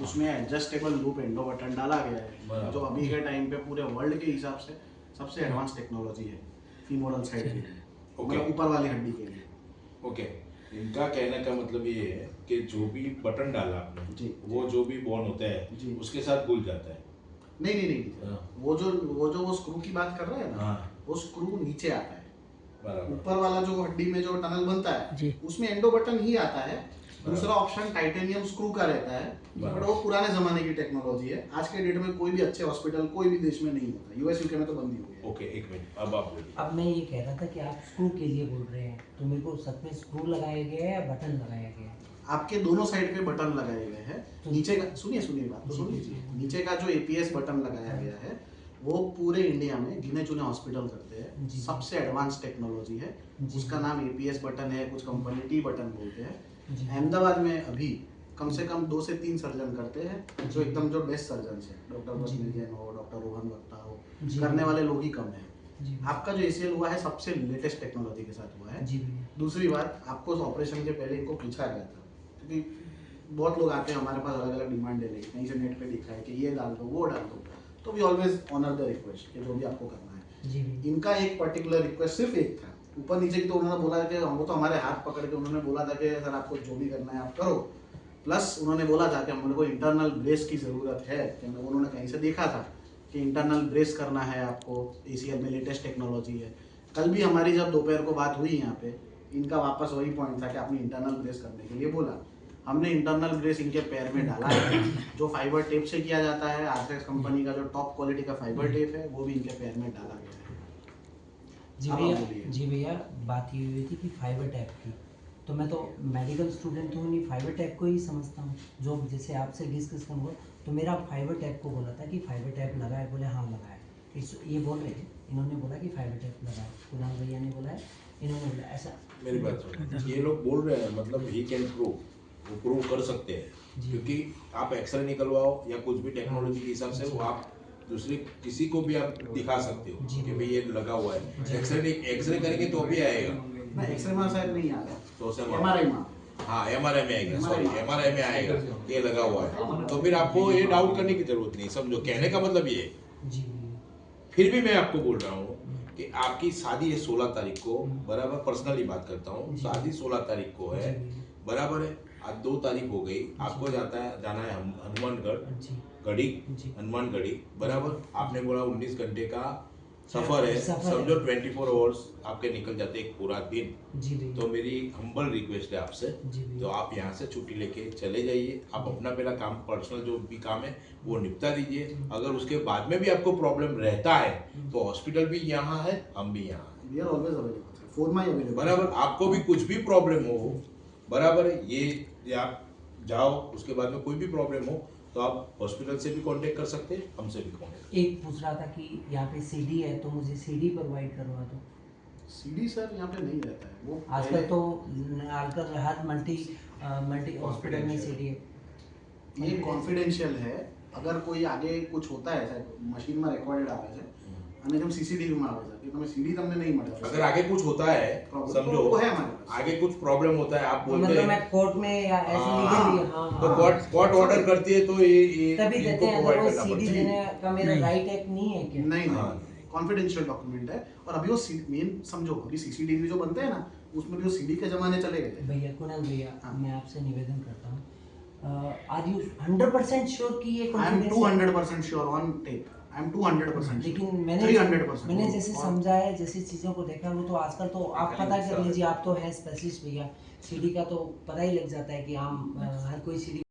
उसमें adjustable loop endo button डाला गया है, जो अभी के टाइम पे पूरे वर्ल्ड के हिसाब से सबसे एडवांस टेक्नोलॉजी है फीमोरल साइड के लिए, मतलब ऊपर वाली हड्डी के लिए। ओके, इनका कहने का मतलब ये है कि जो भी बटन डाला आपने जी, वो जो भी बॉन्ड होता है जी, उसके साथ घुल जाता है। नहीं नहीं नहीं, हाँ। वो स्क्रू की बात कर रहे हैं ना, हाँ, वो स्क्रू नीचे आता है। बराबर। ऊपर वाला जो हड्डी में जो टनल बनता है उसमें एंडो बटन ही आता है। दूसरा ऑप्शन टाइटेनियम स्क्रू का रहता है, बट वो पुराने जमाने की टेक्नोलॉजी है। आज के डेट में कोई भी अच्छे हॉस्पिटल कोई भी देश में नहीं होता, यूएस यूके में तो बंद ही हो गया। ओके, एक मिनट, अब आप बोलिए। अब मैं ये कह रहा था कि आप स्क्रू के लिए बोल रहे हैं, तो मेरे को सच में स्क्रू लगाया गया है या बटन लगाया गया है? आपके दोनों साइड पे बटन लगाए गए हैं। नीचे का सुनिए बात तो सुन लीजिए। नीचे का जो एपीएस बटन लगाया गया है वो पूरे इंडिया में गिने चुने हॉस्पिटल करते हैं, सबसे एडवांस टेक्नोलॉजी है। उसका नाम एपीएस बटन है, कुछ कंपनी टी बटन बोलते हैं। अहमदाबाद में अभी कम से कम 2 से 3 सर्जन करते हैं, जो एकदम जो बेस्ट सर्जन है, डॉक्टर बसमिल जैन हो, डॉक्टर रोहन वक्ता हो, करने वाले लोग ही कम है। आपका जो एसीएल हुआ है सबसे लेटेस्ट टेक्नोलॉजी के साथ हुआ है। दूसरी बात, आपको ऑपरेशन के पहले इनको पूछा गया था, क्योंकि बहुत लोग आते हैं हमारे पास अलग अलग डिमांड ले लेके, कहीं से नेट पे दिखा है कि ये डाल दो वो डाल दो, तो we always honour the request कि जो भी आपको करना है। इनका एक पर्टिकुलर रिक्वेस्ट सिर्फ एक था, ऊपर नीचे की तो उन्होंने बोला कि हमको तो हमारे हाथ पकड़ के उन्होंने बोला था कि सर आपको जो भी करना है आप करो। प्लस उन्होंने बोला था कि हम को इंटरनल ब्रेस की ज़रूरत है, क्योंकि उन्होंने कहीं से देखा था कि इंटरनल ब्रेस करना है आपको, एसीएल में लेटेस्ट टेक्नोलॉजी है। कल भी हमारी जब दोपहर को बात हुई यहाँ पे, इनका वापस वही पॉइंट था कि आपने इंटरनल ब्रेस करने के लिए बोला। हमने इंटरनल ब्रेस इनके पैर में डाला है, जो फाइबर टेप से किया जाता है। आरसेक्स कंपनी का जो टॉप क्वालिटी का फाइबर टेप है वो भी इनके पैर में डाला गया है। जी भैया, बात ये हुई थी कि फाइबर टैप की, तो मैं तो मेडिकल स्टूडेंट हूँ, नहीं फाइबर टैप को ही समझता हूँ। जो जैसे आपसे डिस्कस करूँगा तो मेरा फाइबर टैप को बोला था कि फाइबर टैप लगा है, बोले हाँ लगा है। ये बोल रहे थे, इन्होंने बोला कि फाइबर टैप लगा है, कुणाल भैया ने बोला है, इन्होंने बोला ऐसा। मेरी बात सुनो, ये लोग बोल रहे हैं मतलब ही कैन प्रूव, वो प्रूव कर सकते हैं, क्योंकि आप एक्सरे निकलवाओ या कुछ भी टेक्नोलॉजी के हिसाब से वो आप दूसरे किसी को भी आप दिखा सकते हो कि भाई ये लगा हुआ है। एक्सरे करेंगे तो भी आएगा ना, एक्सरे में शायद नहीं आ रहा, तो एमआरआई में, हाँ एमआरआई में आएगा, सॉरी एमआरआई में आएगा ये लगा हुआ है, तो फिर आपको ये डाउट करने की जरूरत नहीं। समझो, कहने का मतलब ये है। फिर भी मैं आपको बोल रहा हूँ कि आपकी शादी है 16 तारीख को, बराबर, पर्सनली बात करता हूँ, शादी 16 तारीख को है, बराबर है। आज 2 तारीख हो गई, आपको जाना है हनुमानगढ़ गढ़ी, हनुमानगढ़ी, बराबर। आपने बोला 19 घंटे का सफर है, समझो 24 आवर्स आपके निकल जाते एक पूरा दिन। तो मेरी हम्बल रिक्वेस्ट है आपसे, तो आप यहाँ से छुट्टी लेके चले जाइए। आप अपना पहला काम, पर्सनल जो भी काम है वो निपटा दीजिए। अगर उसके बाद में भी आपको प्रॉब्लम रहता है तो हॉस्पिटल भी यहाँ है, हम भी यहाँ हैं, बराबर। आपको भी कुछ भी प्रॉब्लम हो, बराबर, ये आप जाओ, उसके बाद में कोई भी प्रॉब्लम हो तो आप हॉस्पिटल से भी कांटेक्ट कर सकते हैं, हमसे भी कांटेक्ट। एक पूछ रहा था कि यहाँ पे सीडी है तो मुझे सीडी प्रोवाइड करवा दो। सीडी सर यहाँ पे नहीं रहता है वो, आजकल तो आजकल हर मल्टी हॉस्पिटल में सीडी है। ये कॉन्फिडेंशियल है। अगर कोई आगे कुछ होता है मशीन में रिकॉर्डेड આવે છે અને જેમ સીસીટીવી માં આવે છે કે તમે સીડી તમને નહીં મળે, अगर आगे कुछ होता है, समझो वो है हमारे पास, आगे कुछ प्रॉब्लम होता है, आप बोलते मतलब हैं मैं कोर्ट में या ऐसे लीगल, हाँ, तो कोर्ट ऑर्डर करती है तो ये तभी देते हैं। अगर वो सीडी देने का मेरा राइट एक्ट नहीं है क्या? नहीं, कॉन्फिडेंशियल डॉक्यूमेंट है। और अभी वो मेन समझो, अभी सीसीटीवी जो बनते हैं ना, उसमें भी वो सीडी के जमाने चले गए। भैया, कुणाल भैया, मैं आपसे निवेदन करता हूँ, आर यू 100% श्योर कि ये I am 200% sure on tape, I am 200%, लेकिन मैंने जैसे समझा है, जैसी चीज़ों को देखा, वो तो आजकल तो आप पता कर लीजिए, आप तो है स्पेशलिस्ट भैया, सीडी का तो पता ही लग जाता है कि आम हर कोई सीडी